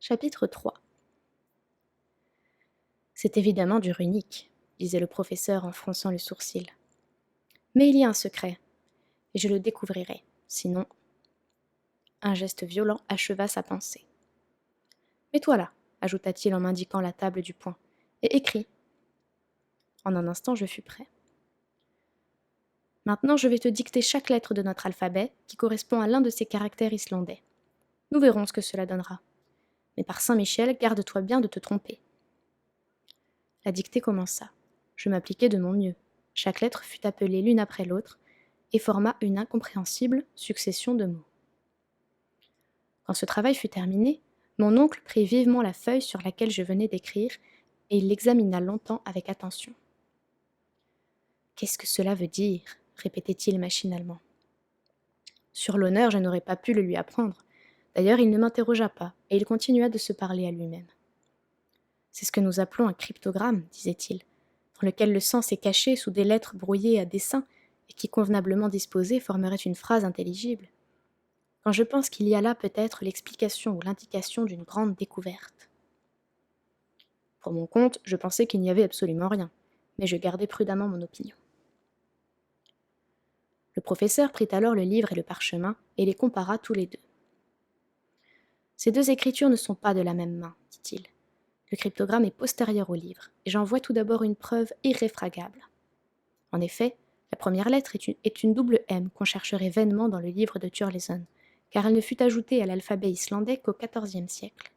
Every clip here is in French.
Chapitre 3. C'est évidemment du runique, disait le professeur en fronçant le sourcil. Mais il y a un secret, et je le découvrirai, sinon... Un geste violent acheva sa pensée. Mets-toi là, ajouta-t-il en m'indiquant la table du poing, et écris. En un instant, je fus prêt. Maintenant, je vais te dicter chaque lettre de notre alphabet qui correspond à l'un de ces caractères islandais. Nous verrons ce que cela donnera. Mais par Saint-Michel, garde-toi bien de te tromper. La dictée commença. Je m'appliquai de mon mieux. Chaque lettre fut appelée l'une après l'autre et forma une incompréhensible succession de mots. Quand ce travail fut terminé, mon oncle prit vivement la feuille sur laquelle je venais d'écrire et il l'examina longtemps avec attention. « Qu'est-ce que cela veut dire » répétait-il machinalement. Sur l'honneur, je n'aurais pas pu le lui apprendre. D'ailleurs, il ne m'interrogea pas et il continua de se parler à lui-même. « C'est ce que nous appelons un cryptogramme, disait-il, dans lequel le sens est caché sous des lettres brouillées à dessein et qui, convenablement disposées, formeraient une phrase intelligible. Quand je pense qu'il y a là peut-être l'explication ou l'indication d'une grande découverte. » Pour mon compte, je pensais qu'il n'y avait absolument rien, mais je gardai prudemment mon opinion. Le professeur prit alors le livre et le parchemin et les compara tous les deux. « Ces deux écritures ne sont pas de la même main, dit-il. Le cryptogramme est postérieur au livre, et j'en vois tout d'abord une preuve irréfragable. En effet, la première lettre est une double M qu'on chercherait vainement dans le livre de Turleson, car elle ne fut ajoutée à l'alphabet islandais qu'au XIVe siècle.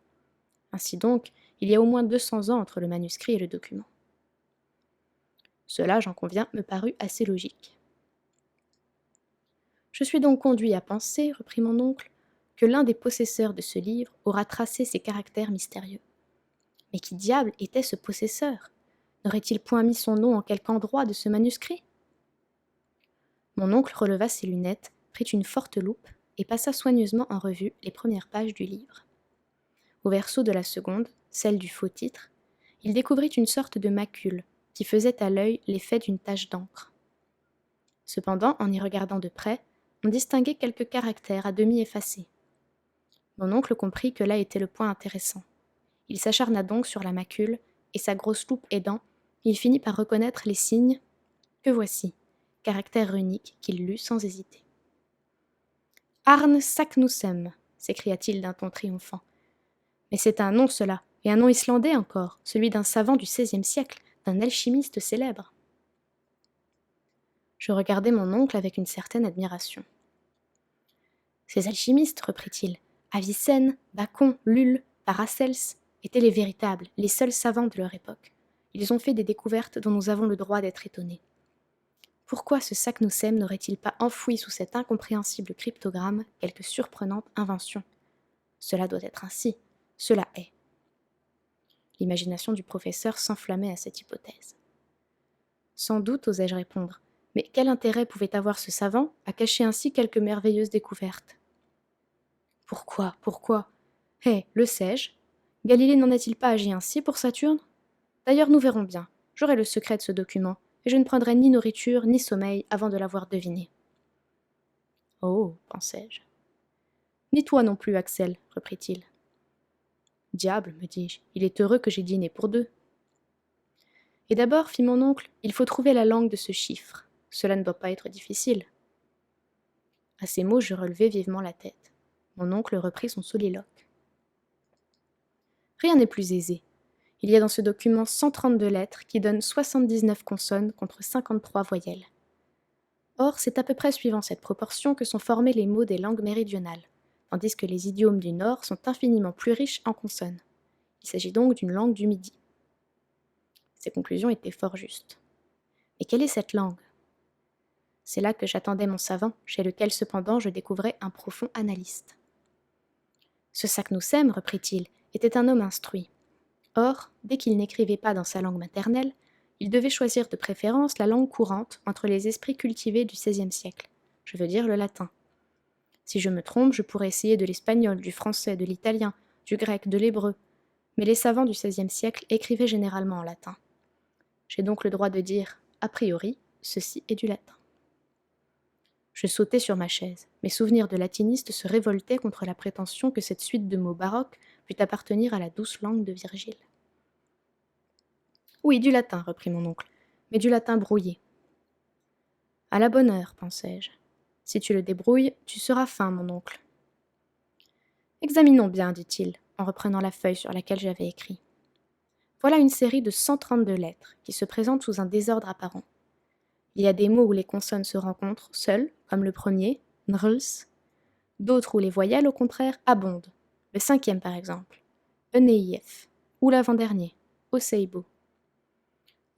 Ainsi donc, il y a au moins 200 ans entre le manuscrit et le document. Cela, j'en conviens, me parut assez logique. Je suis donc conduit à penser, reprit mon oncle, que l'un des possesseurs de ce livre aura tracé ces caractères mystérieux. Mais qui diable était ce possesseur ? N'aurait-il point mis son nom en quelque endroit de ce manuscrit ? Mon oncle releva ses lunettes, prit une forte loupe et passa soigneusement en revue les premières pages du livre. Au verso de la seconde, celle du faux titre, il découvrit une sorte de macule qui faisait à l'œil l'effet d'une tache d'encre. Cependant, en y regardant de près, on distinguait quelques caractères à demi effacés. Mon oncle comprit que là était le point intéressant. Il s'acharna donc sur la macule, et sa grosse loupe aidant, il finit par reconnaître les signes que voici, caractère runique qu'il lut sans hésiter. « Arne Saknussemm » s'écria-t-il d'un ton triomphant. « Mais c'est un nom cela, et un nom islandais encore, celui d'un savant du XVIe siècle, d'un alchimiste célèbre. » Je regardai mon oncle avec une certaine admiration. « Ces alchimistes, reprit-il, Avicenne, Bacon, Lulle, Paracels, étaient les véritables, les seuls savants de leur époque. Ils ont fait des découvertes dont nous avons le droit d'être étonnés. Pourquoi ce Saknussemm n'aurait-il pas enfoui sous cet incompréhensible cryptogramme quelque surprenante invention ? Cela doit être ainsi, cela est. » L'imagination du professeur s'enflammait à cette hypothèse. Sans doute, osai-je répondre, mais quel intérêt pouvait avoir ce savant à cacher ainsi quelque merveilleuse découverte ? Pourquoi ? Le sais-je ? Galilée n'en a-t-il pas agi ainsi pour Saturne ? D'ailleurs, nous verrons bien. J'aurai le secret de ce document, et je ne prendrai ni nourriture ni sommeil avant de l'avoir deviné. Oh, pensai-je. Ni toi non plus, Axel, reprit-il. Diable, me dis-je, il est heureux que j'ai dîné pour deux. Et d'abord, fit mon oncle, il faut trouver la langue de ce chiffre. Cela ne doit pas être difficile. À ces mots, je relevai vivement la tête. Mon oncle reprit son soliloque. Rien n'est plus aisé. Il y a dans ce document 132 lettres qui donnent 79 consonnes contre 53 voyelles. Or, c'est à peu près suivant cette proportion que sont formés les mots des langues méridionales, tandis que les idiomes du Nord sont infiniment plus riches en consonnes. Il s'agit donc d'une langue du Midi. Ces conclusions étaient fort justes. Mais quelle est cette langue ? C'est là que j'attendais mon savant, chez lequel cependant je découvrais un profond analyste. Ce Saknussemm, reprit-il, était un homme instruit. Or, dès qu'il n'écrivait pas dans sa langue maternelle, il devait choisir de préférence la langue courante entre les esprits cultivés du XVIe siècle, je veux dire le latin. Si je me trompe, je pourrais essayer de l'espagnol, du français, de l'italien, du grec, de l'hébreu, mais les savants du XVIe siècle écrivaient généralement en latin. J'ai donc le droit de dire, a priori, ceci est du latin. Je sautai sur ma chaise. Mes souvenirs de latiniste se révoltaient contre la prétention que cette suite de mots baroques pût appartenir à la douce langue de Virgile. Oui, du latin, reprit mon oncle, mais du latin brouillé. À la bonne heure, pensai-je. Si tu le débrouilles, tu seras fin, mon oncle. Examinons bien, dit-il, en reprenant la feuille sur laquelle j'avais écrit. Voilà une série de 132 lettres qui se présentent sous un désordre apparent. Il y a des mots où les consonnes se rencontrent seules, comme le premier, nrls, d'autres où les voyelles, au contraire, abondent, le cinquième par exemple, eneif, ou l'avant-dernier, oseibo.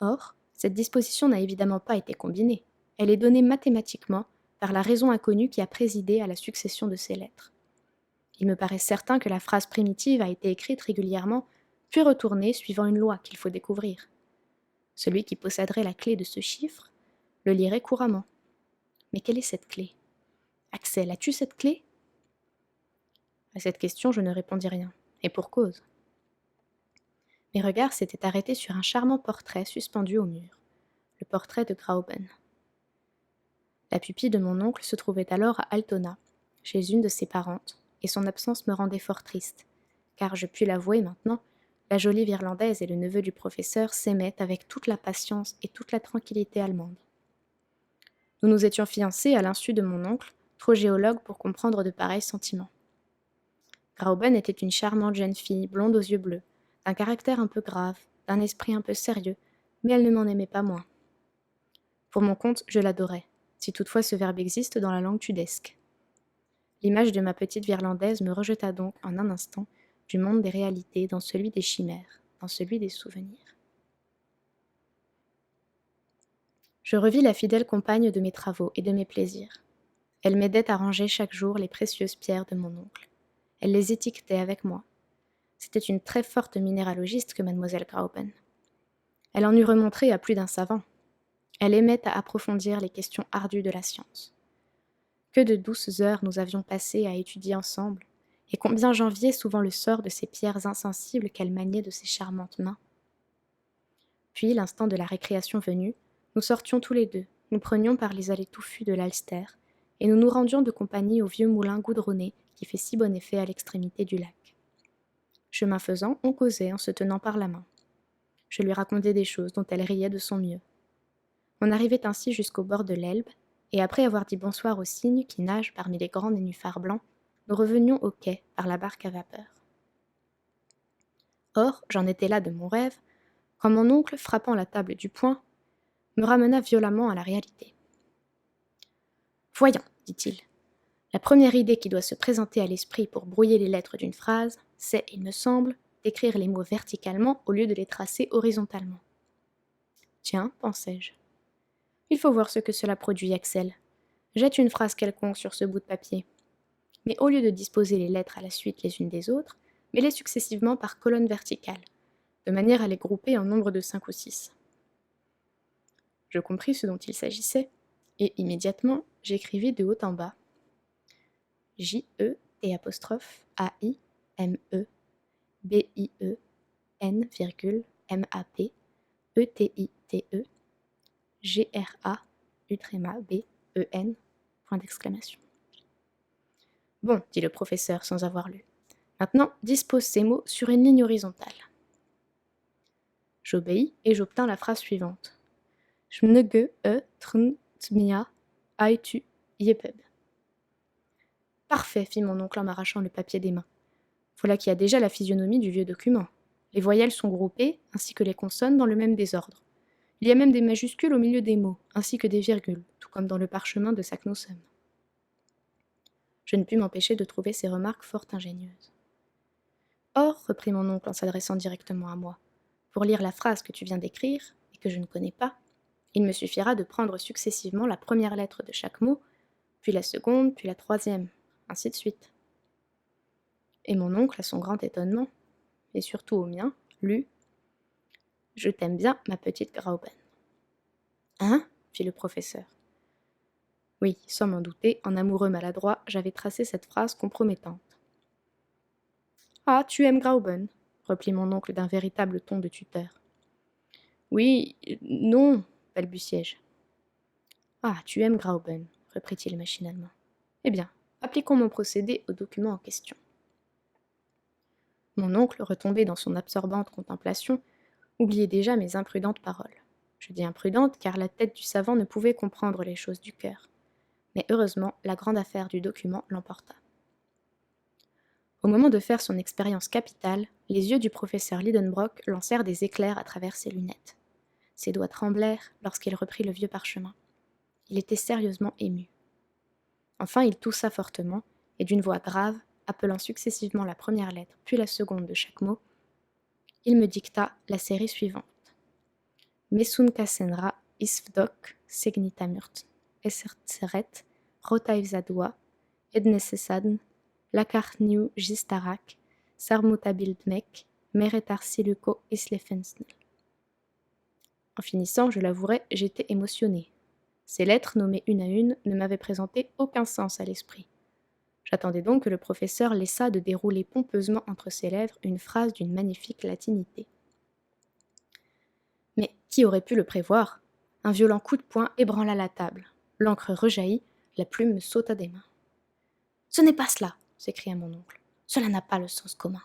Or, cette disposition n'a évidemment pas été combinée, elle est donnée mathématiquement par la raison inconnue qui a présidé à la succession de ces lettres. Il me paraît certain que la phrase primitive a été écrite régulièrement, puis retournée suivant une loi qu'il faut découvrir. Celui qui posséderait la clé de ce chiffre le lirait couramment. Mais quelle est cette clé? Axel, as-tu cette clé? À cette question, je ne répondis rien, et pour cause. Mes regards s'étaient arrêtés sur un charmant portrait suspendu au mur, le portrait de Grauben. La pupille de mon oncle se trouvait alors à Altona, chez une de ses parentes, et son absence me rendait fort triste, car je puis l'avouer maintenant, la jolie Virlandaise et le neveu du professeur s'aimaient avec toute la patience et toute la tranquillité allemande. Nous nous étions fiancés à l'insu de mon oncle, trop géologue pour comprendre de pareils sentiments. Grauben était une charmante jeune fille, blonde aux yeux bleus, d'un caractère un peu grave, d'un esprit un peu sérieux, mais elle ne m'en aimait pas moins. Pour mon compte, je l'adorais, si toutefois ce verbe existe dans la langue tudesque. L'image de ma petite Virlandaise me rejeta donc en un instant du monde des réalités dans celui des chimères, dans celui des souvenirs. Je revis la fidèle compagne de mes travaux et de mes plaisirs. Elle m'aidait à ranger chaque jour les précieuses pierres de mon oncle. Elle les étiquetait avec moi. C'était une très forte minéralogiste que mademoiselle Grauben. Elle en eût remontré à plus d'un savant. Elle aimait à approfondir les questions ardues de la science. Que de douces heures nous avions passées à étudier ensemble, et combien j'enviais souvent le sort de ces pierres insensibles qu'elle maniait de ses charmantes mains. Puis, l'instant de la récréation venue, nous sortions tous les deux, nous prenions par les allées touffues de l'Alster, et nous nous rendions de compagnie au vieux moulin goudronné qui fait si bon effet à l'extrémité du lac. Chemin faisant, on causait en se tenant par la main. Je lui racontais des choses dont elle riait de son mieux. On arrivait ainsi jusqu'au bord de l'Elbe, et après avoir dit bonsoir aux cygnes qui nagent parmi les grands nénuphars blancs, nous revenions au quai par la barque à vapeur. Or, j'en étais là de mon rêve, quand mon oncle, frappant la table du poing, me ramena violemment à la réalité. Voyons, dit-il, la première idée qui doit se présenter à l'esprit pour brouiller les lettres d'une phrase, c'est, il me semble, d'écrire les mots verticalement au lieu de les tracer horizontalement. Tiens, pensai-je. Il faut voir ce que cela produit, Axel. Jette une phrase quelconque sur ce bout de papier. Mais au lieu de disposer les lettres à la suite les unes des autres, mets-les successivement par colonne verticale, de manière à les grouper en nombre de 5 ou 6. Je compris ce dont il s'agissait, et immédiatement, j'écrivis de haut en bas J-E-T'-A-I-M-E B-I-E-N, E-T-I-T-E G-R-A-U-B-E-N, point d'exclamation. Bon, dit le professeur sans avoir lu. Maintenant, dispose ces mots sur une ligne horizontale. J'obéis et j'obtins la phrase suivante. J'mnege trn tmia aitu yepeb. Parfait, fit mon oncle en m'arrachant le papier des mains. Voilà qui a déjà la physionomie du vieux document. Les voyelles sont groupées, ainsi que les consonnes, dans le même désordre. Il y a même des majuscules au milieu des mots, ainsi que des virgules, tout comme dans le parchemin de Saknussemm. Je ne pus m'empêcher de trouver ces remarques fort ingénieuses. Or, reprit mon oncle en s'adressant directement à moi, pour lire la phrase que tu viens d'écrire, et que je ne connais pas, il me suffira de prendre successivement la première lettre de chaque mot, puis la seconde, puis la troisième, ainsi de suite. Et mon oncle, à son grand étonnement, et surtout au mien, lut « Je t'aime bien, ma petite Grauben ». « Hein » fit le professeur. Oui, sans m'en douter, en amoureux maladroit, j'avais tracé cette phrase compromettante. « Ah, tu aimes Grauben » reprit mon oncle d'un véritable ton de tuteur. « Oui, non, balbutiai-je. »« Ah, tu aimes Grauben, reprit-il machinalement. Eh bien, appliquons mon procédé au document en question. Mon oncle, retombé dans son absorbante contemplation, oubliait déjà mes imprudentes paroles. Je dis imprudentes car la tête du savant ne pouvait comprendre les choses du cœur. Mais heureusement, la grande affaire du document l'emporta. Au moment de faire son expérience capitale, les yeux du professeur Lidenbrock lancèrent des éclairs à travers ses lunettes. Ses doigts tremblèrent lorsqu'il reprit le vieux parchemin. Il était sérieusement ému. Enfin, il toussa fortement, et d'une voix grave, appelant successivement la première lettre puis la seconde de chaque mot, il me dicta la série suivante. Messun Kassenra isvdok segnitamurt, essertseret, rotaivzadua, ednesesadn, lakarniu gistarak, sarmutabildmek, meretarsiluko islefensnel. En finissant, je l'avouerai, j'étais émotionné. Ces lettres, nommées une à une, ne m'avaient présenté aucun sens à l'esprit. J'attendais donc que le professeur laissât de dérouler pompeusement entre ses lèvres une phrase d'une magnifique latinité. Mais qui aurait pu le prévoir ? Un violent coup de poing ébranla la table. L'encre rejaillit, la plume me sauta des mains. « Ce n'est pas cela !» s'écria mon oncle. « Cela n'a pas le sens commun. »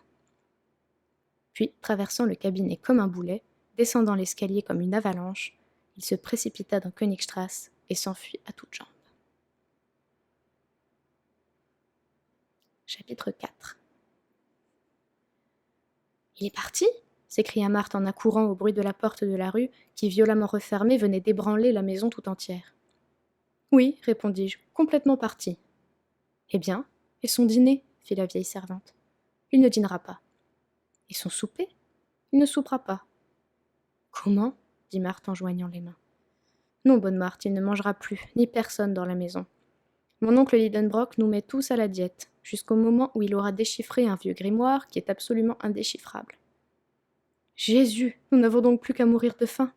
Puis, traversant le cabinet comme un boulet, descendant l'escalier comme une avalanche, il se précipita dans Königstrasse et s'enfuit à toutes jambes. Chapitre 4. « Il est parti ?» s'écria Marthe en accourant au bruit de la porte de la rue qui, violemment refermée, venait d'ébranler la maison tout entière. « Oui, répondis-je, complètement parti. »« Eh bien, et son dîner ?» fit la vieille servante. « Il ne dînera pas. »« Et son souper ? Il ne soupera pas. »« Comment ?» dit Marthe en joignant les mains. « Non, bonne Marthe, il ne mangera plus, ni personne dans la maison. Mon oncle Lidenbrock nous met tous à la diète, jusqu'au moment où il aura déchiffré un vieux grimoire qui est absolument indéchiffrable. » Jésus, nous n'avons donc plus qu'à mourir de faim.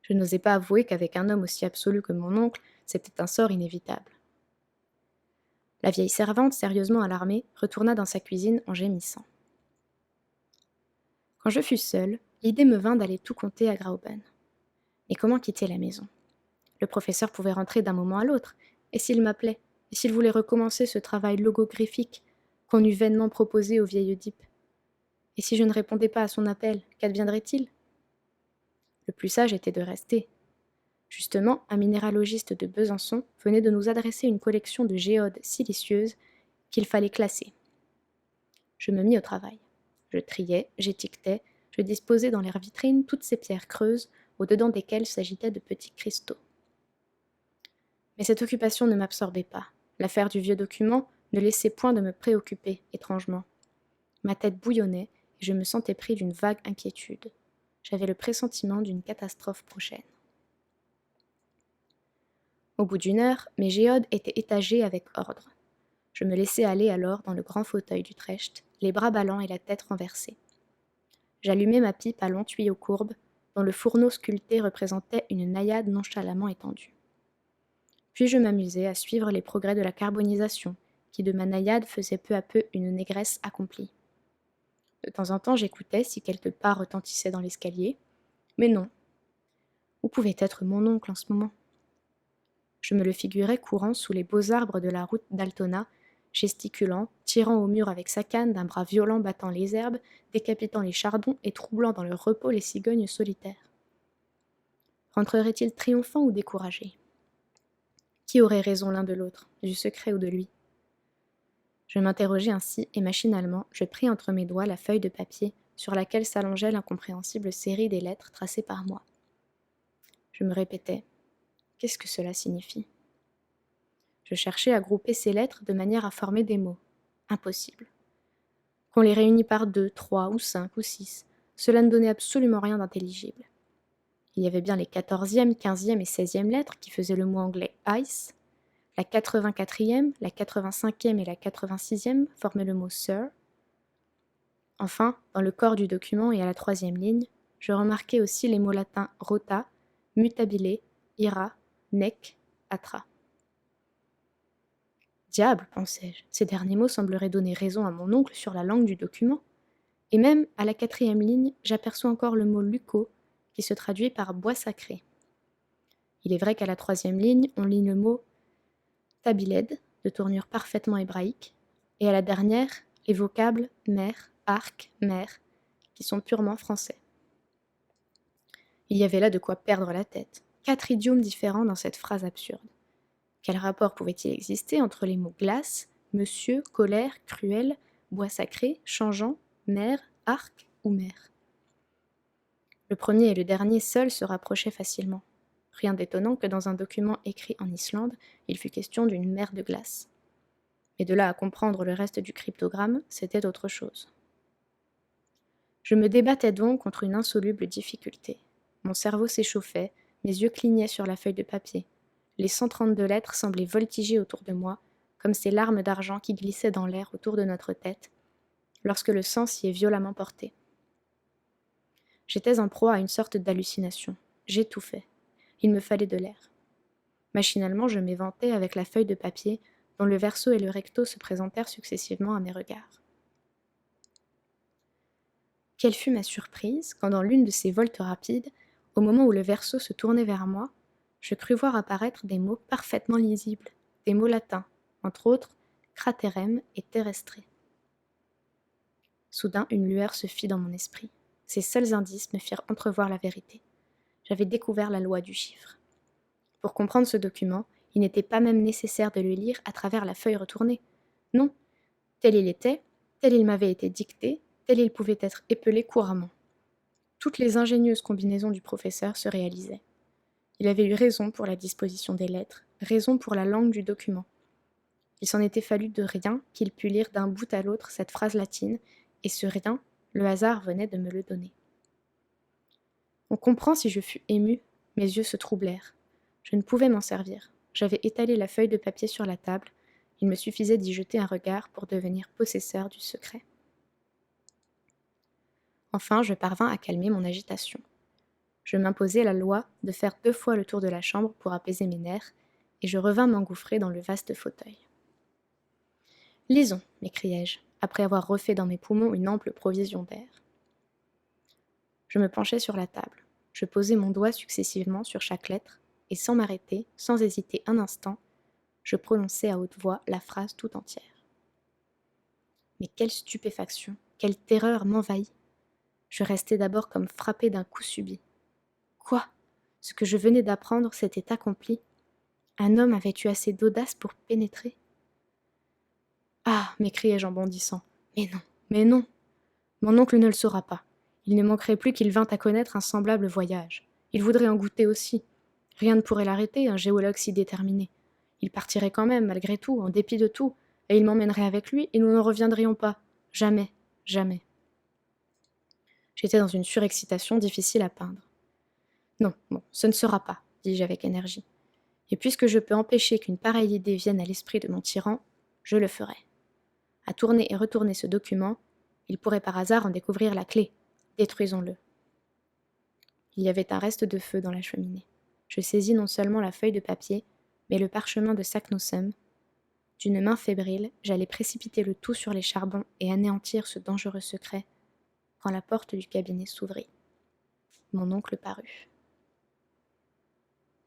Je n'osais pas avouer qu'avec un homme aussi absolu que mon oncle, c'était un sort inévitable. La vieille servante, sérieusement alarmée, retourna dans sa cuisine en gémissant. Quand je fus seule, l'idée me vint d'aller tout conter à Grauben. Mais comment quitter la maison ? Le professeur pouvait rentrer d'un moment à l'autre, et s'il m'appelait, et s'il voulait recommencer ce travail logographique qu'on eût vainement proposé au vieil Oedipe ? Et si je ne répondais pas à son appel, qu'adviendrait-il ? Le plus sage était de rester. Justement, un minéralogiste de Besançon venait de nous adresser une collection de géodes siliceuses qu'il fallait classer. Je me mis au travail. Je triais, j'étiquetais, je disposais dans leurs vitrines toutes ces pierres creuses au-dedans desquelles s'agitaient de petits cristaux. Mais cette occupation ne m'absorbait pas. L'affaire du vieux document ne laissait point de me préoccuper, étrangement. Ma tête bouillonnait et je me sentais pris d'une vague inquiétude. J'avais le pressentiment d'une catastrophe prochaine. Au bout d'une heure, mes géodes étaient étagées avec ordre. Je me laissai aller alors dans le grand fauteuil d'Utrecht, les bras ballants et la tête renversée. J'allumai ma pipe à long tuyau courbe, dont le fourneau sculpté représentait une naïade nonchalamment étendue. Puis je m'amusai à suivre les progrès de la carbonisation, qui de ma naïade faisait peu à peu une négresse accomplie. De temps en temps, j'écoutais si quelque pas retentissait dans l'escalier, mais non. Où pouvait être mon oncle en ce moment ? Je me le figurais courant sous les beaux arbres de la route d'Altona, gesticulant, tirant au mur avec sa canne d'un bras violent battant les herbes, décapitant les chardons et troublant dans leur repos les cigognes solitaires. Rentrerait-il triomphant ou découragé ? Qui aurait raison l'un de l'autre, du secret ou de lui ? Je m'interrogeai ainsi et machinalement, je pris entre mes doigts la feuille de papier sur laquelle s'allongeait l'incompréhensible série des lettres tracées par moi. Je me répétais « Qu'est-ce que cela signifie ?» Je cherchais à grouper ces lettres de manière à former des mots. Impossible. Qu'on les réunit par 2, 3 ou 5 ou 6, cela ne donnait absolument rien d'intelligible. Il y avait bien les 14e, 15e et 16e lettres qui faisaient le mot anglais « ice », la 84e, la 85e et la 86e formaient le mot « sir ». Enfin, dans le corps du document et à la 3e ligne, je remarquai aussi les mots latins « rota »,« mutabile »,« ira »,« nec »,« atra ». Diable, pensai-je, ces derniers mots sembleraient donner raison à mon oncle sur la langue du document. Et même, à la 4e ligne, j'aperçois encore le mot « luco » qui se traduit par « bois sacré ». Il est vrai qu'à la 3e ligne, on lit le mot tabiled, de tournure parfaitement hébraïque, et à la dernière, les vocables mère, arc, mère, qui sont purement français. Il y avait là de quoi perdre la tête. 4 idiomes différents dans cette phrase absurde. Quel rapport pouvait-il exister entre les mots glace, monsieur, colère, cruel, bois sacré, changeant, mer, arc ou mer? Le premier et le dernier seuls se rapprochaient facilement. Rien d'étonnant que dans un document écrit en Islande, il fût question d'une mer de glace. Mais de là à comprendre le reste du cryptogramme, c'était autre chose. Je me débattais donc contre une insoluble difficulté. Mon cerveau s'échauffait, mes yeux clignaient sur la feuille de papier. Les 132 lettres semblaient voltiger autour de moi, comme ces larmes d'argent qui glissaient dans l'air autour de notre tête, lorsque le sang s'y est violemment porté. J'étais en proie à une sorte d'hallucination. J'étouffais. Il me fallait de l'air. Machinalement, je m'éventai avec la feuille de papier dont le verso et le recto se présentèrent successivement à mes regards. Quelle fut ma surprise quand dans l'une de ces voltes rapides, au moment où le verso se tournait vers moi, je crus voir apparaître des mots parfaitement lisibles, des mots latins, entre autres craterem et terrestre. Soudain, une lueur se fit dans mon esprit. Ces seuls indices me firent entrevoir la vérité. J'avais découvert la loi du chiffre. Pour comprendre ce document, il n'était pas même nécessaire de le lire à travers la feuille retournée. Non, tel il était, tel il m'avait été dicté, tel il pouvait être épelé couramment. Toutes les ingénieuses combinaisons du professeur se réalisaient. Il avait eu raison pour la disposition des lettres, raison pour la langue du document. Il s'en était fallu de rien qu'il pût lire d'un bout à l'autre cette phrase latine, et ce rien, le hasard venait de me le donner. On comprend si je fus émue, mes yeux se troublèrent. Je ne pouvais m'en servir. J'avais étalé la feuille de papier sur la table, il me suffisait d'y jeter un regard pour devenir possesseur du secret. Enfin, je parvins à calmer mon agitation. Je m'imposai la loi de faire 2 fois le tour de la chambre pour apaiser mes nerfs, et je revins m'engouffrer dans le vaste fauteuil. « Lisons, m'écriai-je, après avoir refait dans mes poumons une ample provision d'air. Je me penchai sur la table. Je posai mon doigt successivement sur chaque lettre, et sans m'arrêter, sans hésiter un instant, je prononçai à haute voix la phrase tout entière. Mais quelle stupéfaction, quelle terreur m'envahit! Je restai d'abord comme frappé d'un coup subit. Quoi? Ce que je venais d'apprendre s'était accompli. Un homme avait eu assez d'audace pour pénétrer. Ah, m'écriai-je en bondissant. Mais non, mais non. Mon oncle ne le saura pas. Il ne manquerait plus qu'il vînt à connaître un semblable voyage. Il voudrait en goûter aussi. Rien ne pourrait l'arrêter, un géologue si déterminé. Il partirait quand même, malgré tout, en dépit de tout, et il m'emmènerait avec lui, et nous n'en reviendrions pas. Jamais, jamais. J'étais dans une surexcitation difficile à peindre. Non, bon, ce ne sera pas, dis-je avec énergie. Et puisque je peux empêcher qu'une pareille idée vienne à l'esprit de mon tyran, je le ferai. À tourner et retourner ce document, il pourrait par hasard en découvrir la clé. Détruisons-le. Il y avait un reste de feu dans la cheminée. Je saisis non seulement la feuille de papier, mais le parchemin de Saknussemm. D'une main fébrile, j'allais précipiter le tout sur les charbons et anéantir ce dangereux secret, quand la porte du cabinet s'ouvrit. Mon oncle parut.